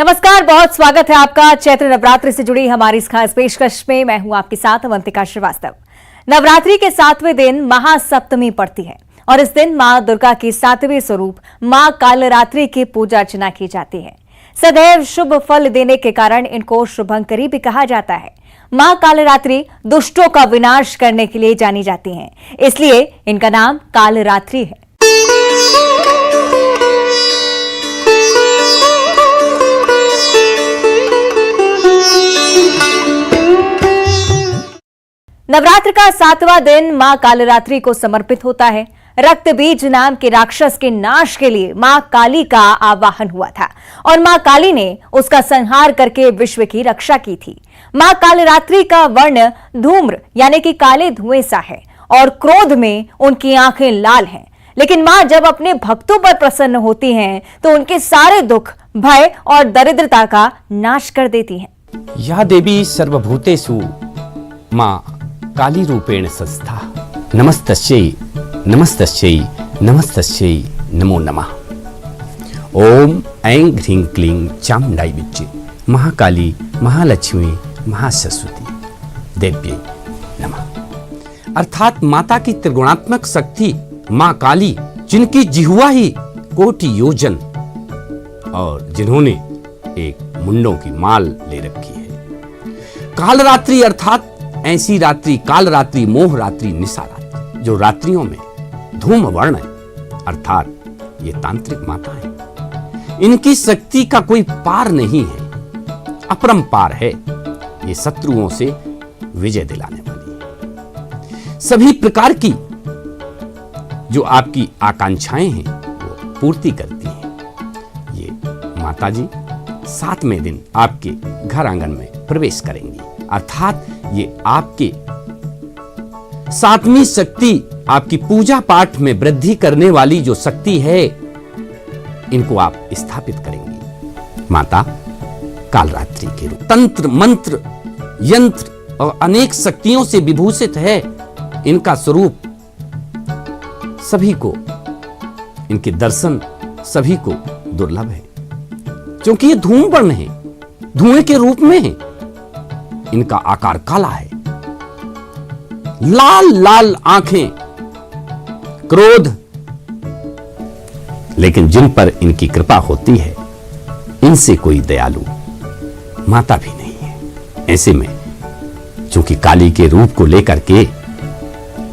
नमस्कार, बहुत स्वागत है आपका चैत्र नवरात्रि से जुड़ी हमारी इस खास पेशकश में। मैं हूं आपके साथ अवंतिका श्रीवास्तव। नवरात्रि के 7वें दिन महासप्तमी पड़ती है और इस दिन मां दुर्गा की 7वें स्वरूप मां कालरात्रि की पूजा अर्चना की जाती है। सदैव शुभ फल देने के कारण इनको शुभंकरी भी कहा जाता है। मां कालरात्रि दुष्टों का विनाश करने के लिए जानी जाती हैं, इसलिए इनका नाम कालरात्रि है। नवरात्र का 7वां दिन मां कालरात्रि को समर्पित होता है। रक्त बीज नाम के राक्षस के नाश के लिए मां काली का आवाहन हुआ था और मां काली ने उसका संहार करके विश्व की रक्षा की थी। मां कालरात्रि का वर्ण धूम्र यानी कि काले धुएं सा है और क्रोध में उनकी आंखें लाल हैं। लेकिन मां जब अपने भक्तों पर प्रसन्न होती हैं तो उनके सारे दुख, भय और दरिद्रता का नाश कर देती हैं। या देवी सर्वभूतेषु मां काली रूपेण संस्था नमस्तस्यै नमस्तस्यै नमस्तस्यै नमो नमः। ओम ऐं ह्रीं क्लीं चामुण्डाय विद्ये महाकाली महालक्ष्मी महासरस्वती देव्यै नमः। अर्थात माता की त्रिगुणात्मक शक्ति मां काली, जिनकी जिह्वा ही कोटि योजन और जिन्होंने एक मुंडों की माल ले रखी है। कालरात्रि अर्थात ऐसी रात्रि, काल रात्रि, मोह रात्रि, निशा रात्रि, जो रात्रियों में धूम वर्ण है, अर्थात ये तांत्रिक माता है। इनकी शक्ति का कोई पार नहीं है, अपरंपार है। ये शत्रुओं से विजय दिलाने वाली है। सभी प्रकार की जो आपकी आकांक्षाएं हैं वो पूर्ति करती हैं। ये माता जी 7वें दिन आपके घर आंगन में प्रवेश करेंगी, अर्थात ये आपके 7वीं शक्ति, आपकी पूजा पाठ में वृद्धि करने वाली जो शक्ति है, इनको आप स्थापित करेंगी। माता कालरात्रि के रूप तंत्र, मंत्र, यंत्र और अनेक शक्तियों से विभूषित है। इनका स्वरूप सभी को, इनके दर्शन सभी को दुर्लभ है, क्योंकि ये धूम वर्ण है, धुएं के रूप में है। इनका आकार काला है, लाल लाल आंखें, क्रोध, लेकिन जिन पर इनकी कृपा होती है, इनसे कोई दयालु माता भी नहीं है। ऐसे में चूंकि काली के रूप को लेकर के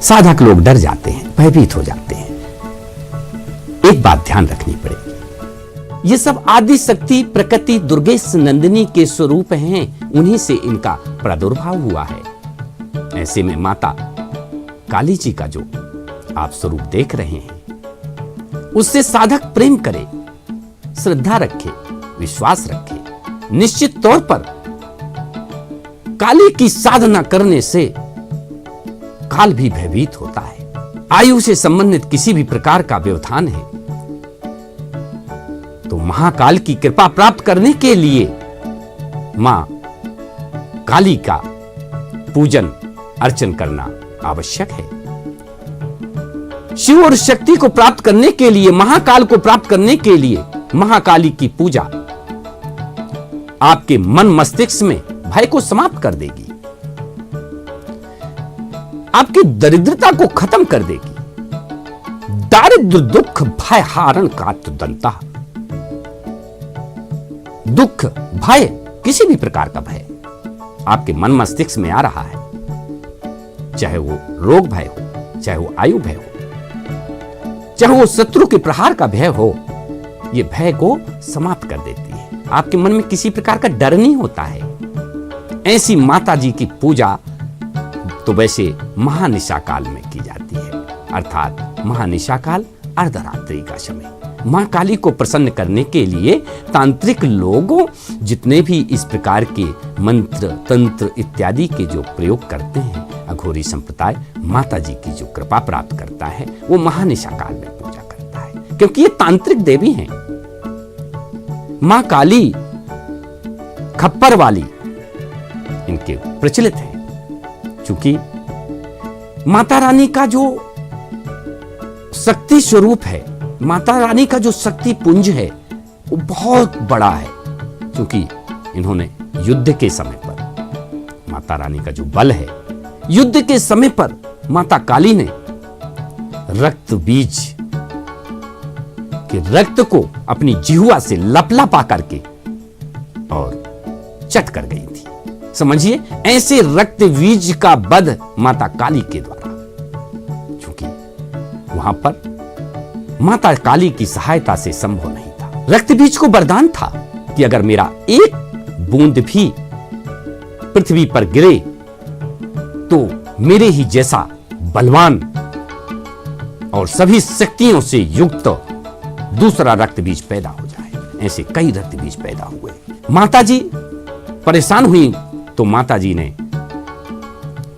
साधक लोग डर जाते हैं, भयभीत हो जाते हैं। एक बात ध्यान रखनी पड़ेगी, ये सब आदि शक्ति प्रकृति दुर्गेश नंदिनी के स्वरूप हैं, उन्हीं से इनका प्रादुर्भाव हुआ है। ऐसे में माता काली जी का जो आप स्वरूप देख रहे हैं, उससे साधक प्रेम करे, श्रद्धा रखे, विश्वास रखे। निश्चित तौर पर काली की साधना करने से काल भी भयभीत होता है। आयु से संबंधित किसी भी प्रकार का व्यवधान है तो महाकाल की कृपा प्राप्त करने के लिए मां काली का पूजन अर्चन करना आवश्यक है। शिव और शक्ति को प्राप्त करने के लिए, महाकाल को प्राप्त करने के लिए महाकाली की पूजा आपके मन मस्तिष्क में भय को समाप्त कर देगी, आपकी दरिद्रता को खत्म कर देगी। दारिद्र दुख भय हारण का दंता, दुख, भय, किसी भी प्रकार का भय आपके मन मस्तिष्क में आ रहा है, चाहे वो रोग भय हो, चाहे वो आयु भय हो, चाहे वो शत्रु के प्रहार का भय हो, ये भय को समाप्त कर देती है। आपके मन में किसी प्रकार का डर नहीं होता है। ऐसी माता जी की पूजा तो वैसे महानिशा काल में की जाती है, अर्थात महानिशा काल अर्धरात्रि का समय। मां काली को प्रसन्न करने के लिए तांत्रिक लोगों जितने भी इस प्रकार के मंत्र, तंत्र इत्यादि के जो प्रयोग करते हैं, अघोरी संप्रदाय माता जी की जो कृपा प्राप्त करता है, वो महानिशा काल में पूजा करता है, क्योंकि ये तांत्रिक देवी हैं। मां काली खप्पर वाली इनके प्रचलित है, क्योंकि माता रानी का जो शक्ति स्वरूप है, माता रानी का जो शक्ति पुंज है, वो बहुत बड़ा है, क्योंकि इन्होंने युद्ध के समय पर, माता रानी का जो बल है, युद्ध के समय पर माता काली ने रक्त बीज के रक्त को अपनी जिह्वा से लपलपा करके और चट कर गई थी। समझिए, ऐसे रक्त बीज का वध माता काली के द्वारा, क्योंकि वहां पर माता काली की सहायता से संभव नहीं था। रक्त बीज को वरदान था कि अगर मेरा एक बूंद भी पृथ्वी पर गिरे तो मेरे ही जैसा बलवान और सभी शक्तियों से युक्त दूसरा रक्त बीज पैदा हो जाए। ऐसे कई रक्त बीज पैदा हुए। माता जी परेशान हुई तो माता जी ने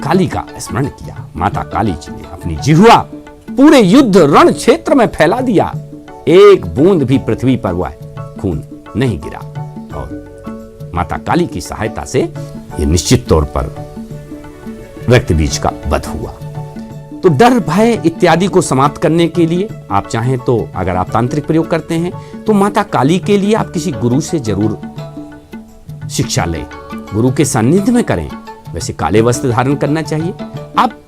काली का स्मरण किया। माता काली जी ने अपनी जिह्वा पूरे युद्ध रण क्षेत्र में फैला दिया। एक बूंद भी पृथ्वी पर हुआ खून नहीं गिरा और माता काली की सहायता से यह निश्चित तौर पर रक्त बीज का वध हुआ। तो डर भय इत्यादि को समाप्त करने के लिए आप चाहें तो, अगर आप तांत्रिक प्रयोग करते हैं तो माता काली के लिए आप किसी गुरु से जरूर शिक्षा लें, गुरु के सानिध्य में करें। वैसे काले वस्त्र धारण करना चाहिए। आप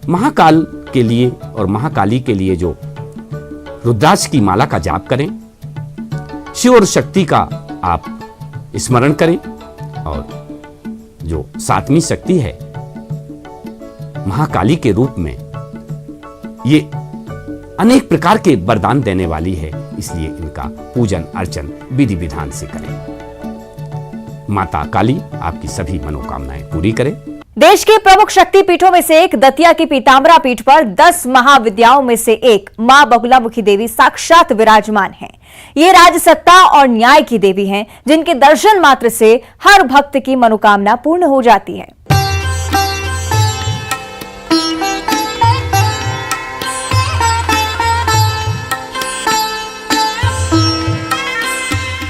महाकाल के लिए और महाकाली के लिए जो रुद्राक्ष की माला का जाप करें, शिव और शक्ति का आप स्मरण करें, और जो सातवीं शक्ति है महाकाली के रूप में ये अनेक प्रकार के वरदान देने वाली है, इसलिए इनका पूजन अर्चन विधि विधान से करें। माता काली आपकी सभी मनोकामनाएं पूरी करे। देश के प्रमुख शक्तिपीठों में से एक दतिया की पीताम्बरा पीठ पर 10 महाविद्याओं में से एक मां बगुलामुखी देवी साक्षात विराजमान हैं। ये राजसत्ता और न्याय की देवी हैं, जिनके दर्शन मात्र से हर भक्त की मनोकामना पूर्ण हो जाती है।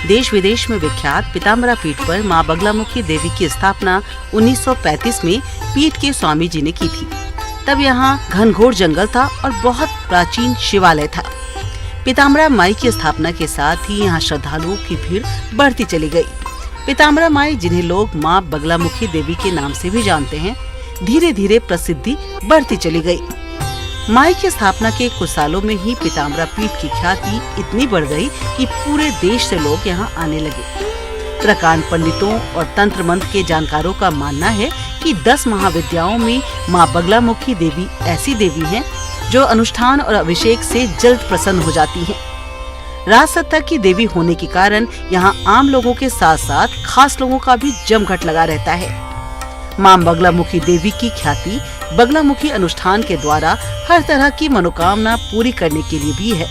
देश विदेश में विख्यात पीताम्बरा पीठ पर मां बगलामुखी देवी की स्थापना 1935 में पीठ के स्वामी जी ने की थी। तब यहाँ घनघोर जंगल था और बहुत प्राचीन शिवालय था। पीताम्बरा माई की स्थापना के साथ ही यहाँ श्रद्धालुओं की भीड़ बढ़ती चली गई। पीताम्बरा माई, जिन्हें लोग मां बगलामुखी देवी के नाम से भी जानते हैं, धीरे धीरे प्रसिद्धि बढ़ती चली गई। माई की स्थापना के कुछ सालों में ही पीताम्बरा पीठ की ख्याति इतनी बढ़ गई कि पूरे देश से लोग यहाँ आने लगे। प्रकांड पंडितों और तंत्र मंत्र के जानकारों का मानना है कि 10 महाविद्याओं में मां बगलामुखी देवी ऐसी देवी हैं जो अनुष्ठान और अभिषेक से जल्द प्रसन्न हो जाती हैं। राजसत्ता की देवी होने के कारण यहाँ आम लोगों के साथ साथ खास लोगों का भी जमघट लगा रहता है। मां बगलामुखी देवी की ख्याति बगलामुखी अनुष्ठान के द्वारा हर तरह की मनोकामना पूरी करने के लिए भी है।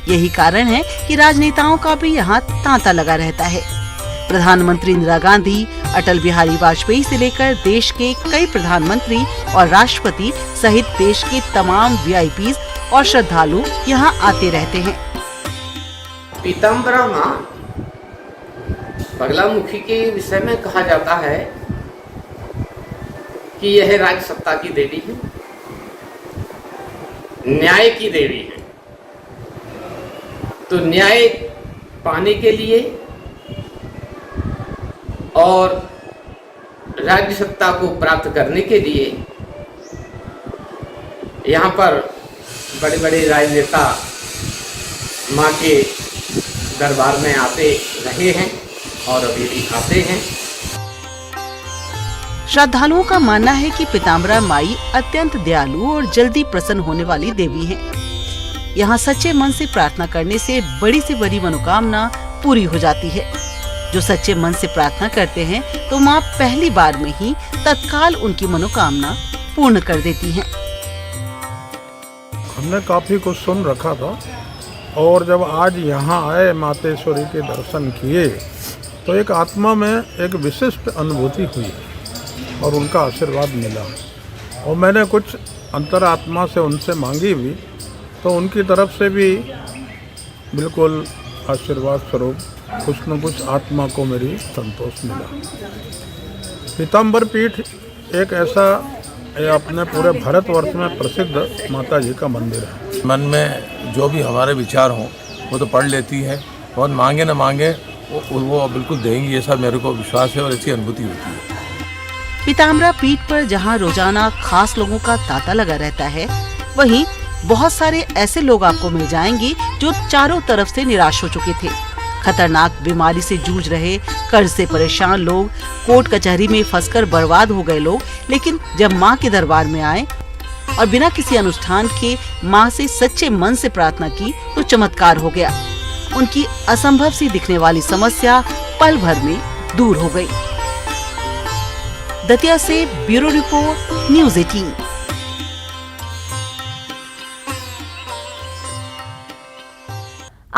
यही कारण है कि राजनेताओं का भी यहाँ तांता लगा रहता है। प्रधानमंत्री इंदिरा गांधी, अटल बिहारी वाजपेयी से लेकर देश के कई प्रधानमंत्री और राष्ट्रपति सहित देश के तमाम वीआईपीज और श्रद्धालु यहाँ आते रहते हैं। पीताम्बरा मां बगलामुखी के विषय में कहा जाता है कि यह राजसत्ता की देवी है, न्याय की देवी है। तो न्याय पाने के लिए और राजसत्ता को प्राप्त करने के लिए यहाँ पर बड़े बड़े राजनेता माँ के दरबार में आते रहे हैं और अभी भी आते हैं। श्रद्धालुओं का मानना है कि पीताम्बरा माई अत्यंत दयालु और जल्दी प्रसन्न होने वाली देवी है। यहाँ सच्चे मन से प्रार्थना करने से बड़ी से बड़ी मनोकामना पूरी हो जाती है। जो सच्चे मन से प्रार्थना करते हैं तो माँ पहली बार में ही तत्काल उनकी मनोकामना पूर्ण कर देती हैं। हमने काफी कुछ सुन रखा था और जब आज यहाँ आए मातेश्वरी के दर्शन किए तो एक आत्मा में एक विशिष्ट अनुभूति हुई और उनका आशीर्वाद मिला। और मैंने कुछ अंतरात्मा से उनसे मांगी भी, तो उनकी तरफ से भी बिल्कुल आशीर्वाद स्वरूप कुछ न कुछ आत्मा को मेरी संतोष मिला। पीताम्बर पीठ एक ऐसा अपने पूरे भारतवर्ष में प्रसिद्ध माता जी का मंदिर है। मन में जो भी हमारे विचार हों वो तो पढ़ लेती है, बहुत मांगे न मांगे वो बिल्कुल देंगी, ऐसा मेरे को विश्वास है और ऐसी अनुभूति होती है। पीताम्बरा पीठ पर जहां रोजाना खास लोगों का तांता लगा रहता है, वहीं बहुत सारे ऐसे लोग आपको मिल जाएंगे जो चारों तरफ से निराश हो चुके थे। खतरनाक बीमारी से जूझ रहे, कर्ज से परेशान लोग, कोर्ट कचहरी में फंसकर बर्बाद हो गए लोग, लेकिन जब माँ के दरबार में आए और बिना किसी अनुष्ठान के माँ से सच्चे मन से प्रार्थना की तो चमत्कार हो गया। उनकी असंभव सी दिखने वाली समस्या पल भर में दूर हो गई। दतिया से ब्यूरो रिपोर्ट, न्यूज़ 18।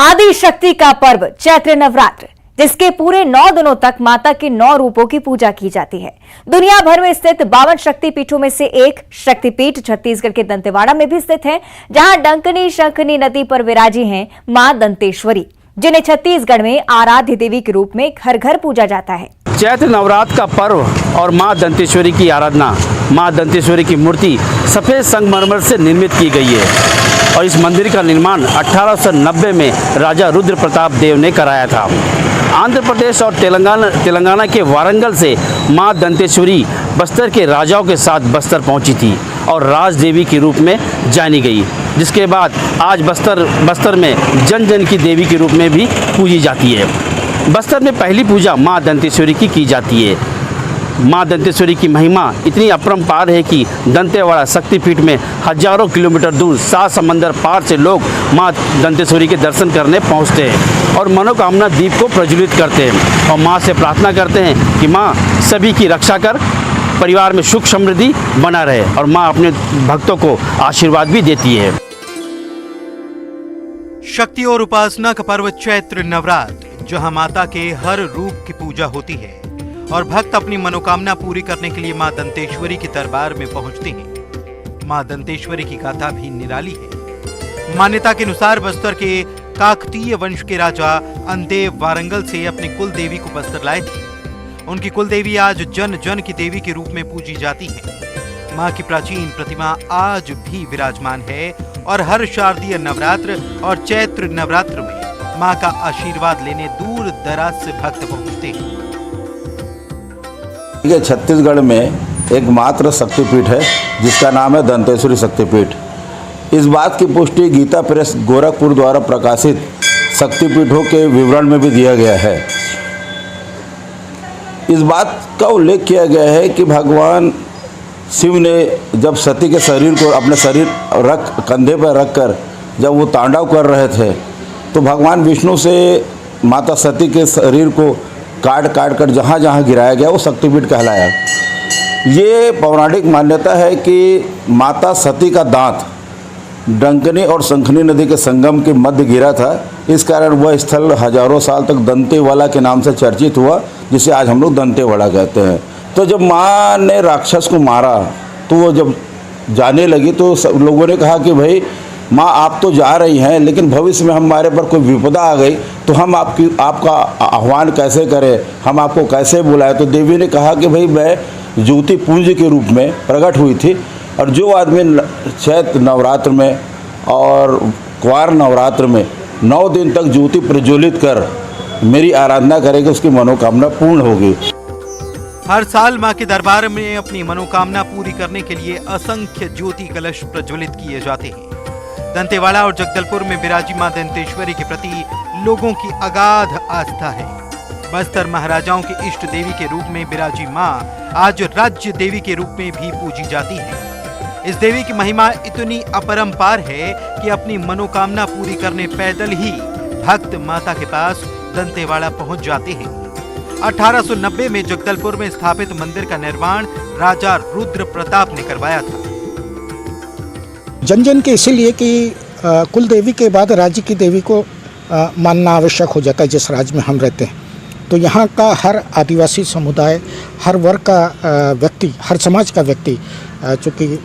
आदि शक्ति का पर्व चैत्र नवरात्र, जिसके पूरे 9 दिनों तक माता के 9 रूपों की पूजा की जाती है। दुनिया भर में स्थित 52 शक्तिपीठों में से एक शक्तिपीठ छत्तीसगढ़ के दंतेवाड़ा में भी स्थित है, जहां डंकनी शंखनी नदी पर विराजी हैं मां दंतेश्वरी, जिन्हें छत्तीसगढ़ में आराध्य देवी के रूप में घर घर पूजा जाता है। चैत्र नवरात्र का पर्व और माँ दंतेश्वरी की आराधना। माँ दंतेश्वरी की मूर्ति सफ़ेद संगमरमर से निर्मित की गई है और इस मंदिर का निर्माण 1890 में राजा रुद्र प्रताप देव ने कराया था। आंध्र प्रदेश और तेलंगाना के वारंगल से माँ दंतेश्वरी बस्तर के राजाओं के साथ बस्तर पहुंची थी और राज देवी के रूप में जानी गई, जिसके बाद आज बस्तर में जन जन की देवी के रूप में भी पूजी जाती है। बस्तर में पहली पूजा माँ दंतेश्वरी की जाती है। माँ दंतेश्वरी की महिमा इतनी अपरंपार है कि दंतेवाड़ा शक्तिपीठ में हजारों किलोमीटर दूर 7 समंदर पार से लोग माँ दंतेश्वरी के दर्शन करने पहुँचते हैं और मनोकामना दीप को प्रज्वलित करते हैं और माँ से प्रार्थना करते हैं कि माँ सभी की रक्षा कर, परिवार में सुख समृद्धि बना रहे, और माँ अपने भक्तों को आशीर्वाद भी देती है। शक्ति और उपासना का पर्व चैत्र नवरात्र, जहां माता के हर रूप की पूजा होती है और भक्त अपनी मनोकामना पूरी करने के लिए मां दंतेश्वरी के दरबार में पहुंचते हैं। मां दंतेश्वरी की गाथा भी निराली है। मान्यता के अनुसार बस्तर के काकतीय वंश के राजा अंदेव वारंगल से अपनी कुल देवी को बस्तर लाए थे। उनकी कुल देवी आज जन जन की देवी के रूप में पूजी जाती है। मां की प्राचीन प्रतिमा आज भी विराजमान है और हर शारदीय नवरात्र और चैत्र नवरात्र में मां का आशीर्वाद लेने दूर दराज से भक्त पहुंचते हैं। ये छत्तीसगढ़ में एकमात्र शक्तिपीठ है जिसका नाम है दंतेश्वरी शक्तिपीठ। इस बात की पुष्टि गीता प्रेस गोरखपुर द्वारा प्रकाशित शक्तिपीठों के विवरण में भी दिया गया है। इस बात का उल्लेख किया गया है कि भगवान शिव ने जब सती के शरीर को अपने कंधे पर रखकर जब वो तांडव कर रहे थे, तो भगवान विष्णु से माता सती के शरीर को काट कर जहाँ जहाँ गिराया गया वो शक्तिपीठ कहलाया। ये पौराणिक मान्यता है कि माता सती का दांत डंकनी और शंखनी नदी के संगम के मध्य गिरा था। इस कारण वह स्थल हजारों साल तक दंतेवाड़ा के नाम से चर्चित हुआ, जिसे आज हम लोग दंतेवाड़ा कहते हैं। तो जब माँ ने राक्षस को मारा तो वो जब जाने लगी तो सब लोगों ने कहा कि भाई माँ आप तो जा रही हैं, लेकिन भविष्य में हमारे पर कोई विपदा आ गई तो हम आपका आह्वान कैसे करें, हम आपको कैसे बुलाएं। तो देवी ने कहा कि भाई मैं ज्योति पुंज के रूप में प्रकट हुई थी और जो आदमी चैत्र नवरात्र में और क्वार नवरात्र में 9 दिन तक ज्योति प्रज्वलित कर मेरी आराधना करेगा उसकी मनोकामना पूर्ण होगी। हर साल मां के दरबार में अपनी मनोकामना पूरी करने के लिए असंख्य ज्योति कलश प्रज्वलित किए जाते हैं। दंतेवाड़ा और जगदलपुर में विराजी मां दंतेश्वरी के प्रति लोगों की अगाध आस्था है। बस्तर महाराजाओं की इष्ट देवी के रूप में विराजी मां आज राज्य देवी के रूप में भी पूजी जाती है। इस देवी की महिमा इतनी अपरंपार है कि अपनी मनोकामना पूरी करने पैदल ही भक्त माता के पास दंतेवाड़ा पहुंच जाते हैं। 1890 में जगदलपुर में स्थापित मंदिर का निर्माण राजा रुद्र प्रताप ने करवाया था। जन जन के इसीलिए कि कुल देवी के बाद राज्य की देवी को मानना आवश्यक हो जाता है जिस राज्य में हम रहते हैं। तो यहाँ का हर आदिवासी समुदाय, हर वर्ग का व्यक्ति, हर समाज का व्यक्ति, चूँकि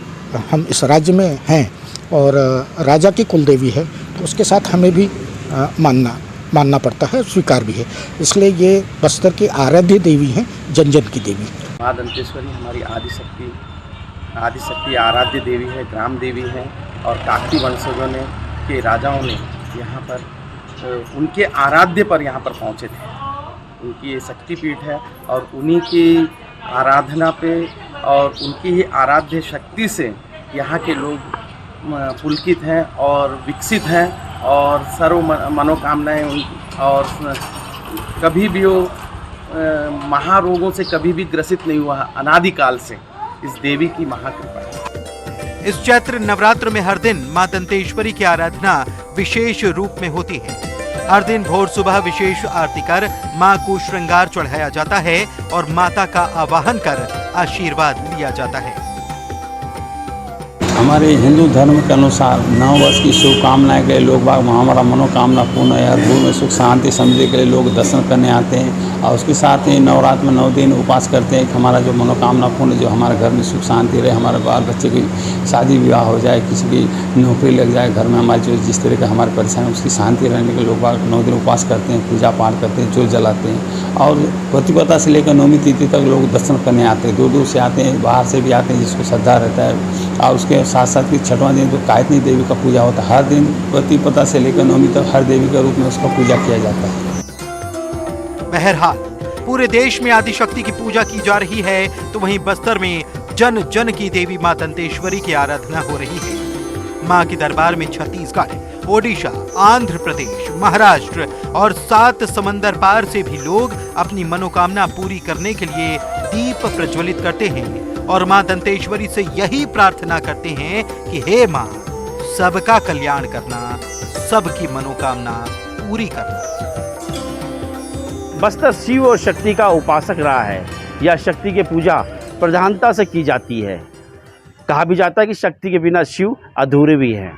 हम इस राज्य में हैं और राजा की कुल देवी है तो उसके साथ हमें भी मानना पड़ता है, स्वीकार भी है। इसलिए ये बस्तर की आराध्य देवी हैं, जन जन की देवी। माँ दंतेश्वरी हमारी आदिशक्ति आराध्य देवी है, ग्राम देवी है और काकती वंशजों के राजाओं ने यहाँ पर उनके आराध्य पर यहाँ पर पहुँचे थे उनकी ये शक्तिपीठ है और उन्हीं की आराधना पे और उनकी ही आराध्य शक्ति से यहाँ के लोग पुलकित हैं और विकसित हैं और सर्व मनोकामनाएं और कभी भी वो महारोगों से कभी भी ग्रसित नहीं हुआ अनादिकाल से। इस देवी की महाकृपा है। इस चैत्र नवरात्र में हर दिन मां दंतेश्वरी की आराधना विशेष रूप में होती है। हर दिन भोर सुबह विशेष आरती कर मां को श्रृंगार चढ़ाया जाता है और माता का आवाहन कर आशीर्वाद लिया जाता है। हमारे हिंदू धर्म के अनुसार 9 वर्ष की शुभकामनाएं के लिए लोग बाग हमारा मनोकामना पूर्ण है। हर घर में सुख शांति समझने के लिए लोग दर्शन करने आते हैं और उसके साथ ही नवरात्र में 9 दिन उपवास करते हैं कि हमारा जो मनोकामना पूर्ण, जो हमारे घर में सुख शांति रहे, हमारे बाल बच्चे की शादी विवाह हो जाए, किसी की नौकरी लग जाए, घर में हमारी जो जिस तरह का हमारी परेशानी है उसकी शांति रहने के लोग बाग 9 दिन उपवास करते हैं, पूजा पाठ करते हैं, जोत जलाते हैं और प्रतिपदा से लेकर 9वीं तिथि तक लोग दर्शन करने आते हैं। दूर दूर से आते हैं, बाहर से भी आते हैं जिसको श्रद्धा रहता है। और उसके साथ साथ कि 6वां दिन तो कायतनी देवी का पूजा होता है। हर दिन प्रतिपदा से लेकर 9वीं तक हर देवी के रूप में उसका पूजा किया जाता है। बहरहाल पूरे देश में आदिशक्ति की पूजा की जा रही है तो वहीं बस्तर में जन जन की देवी मां दंतेश्वरी की आराधना हो रही है। मां के दरबार में छत्तीसगढ़, ओडिशा, आंध्र प्रदेश, महाराष्ट्र और 7 समंदर पार से भी लोग अपनी मनोकामना पूरी करने के लिए दीप प्रज्वलित करते हैं और मां दंतेश्वरी से यही प्रार्थना करते हैं कि हे मां, सबका कल्याण करना, सबकी मनोकामना पूरी करना। बस्तर शिव और शक्ति का उपासक रहा है। यह शक्ति की पूजा प्रधानता से की जाती है। कहा भी जाता है कि शक्ति के बिना शिव अधूरे भी हैं।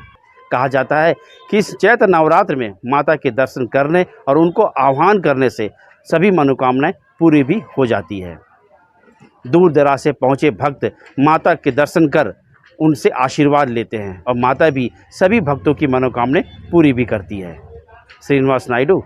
कहा जाता है कि इस चैत्र नवरात्र में माता के दर्शन करने और उनको आह्वान करने से सभी मनोकामनाएं पूरी भी हो जाती है। दूर दराज से पहुँचे भक्त माता के दर्शन कर उनसे आशीर्वाद लेते हैं और माता भी सभी भक्तों की मनोकामनाएं पूरी भी करती है। श्रीनिवास नायडू।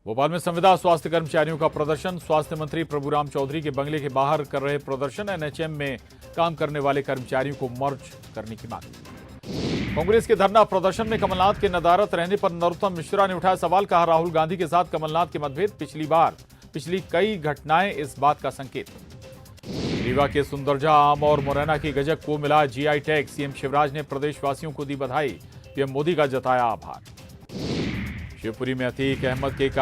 भोपाल में संविदा स्वास्थ्य कर्मचारियों का प्रदर्शन। स्वास्थ्य मंत्री प्रभुराम चौधरी के बंगले के बाहर कर रहे प्रदर्शन। एनएचएम में काम करने वाले कर्मचारियों को मर्ज करने की मांग। कांग्रेस के धरना प्रदर्शन में कमलनाथ के नदारत रहने पर नरोत्तम मिश्रा ने उठाया सवाल। कहा, राहुल गांधी के साथ कमलनाथ के मतभेद पिछली कई घटनाएं इस बात का संकेत। रीवा के सुंदरजा, आम और मुरैना की गजक को मिला जीआई टैग। सीएम शिवराज ने प्रदेशवासियों को दी बधाई। पीएम मोदी का जताया आभार। शिवपुरी में अतीक अहमद के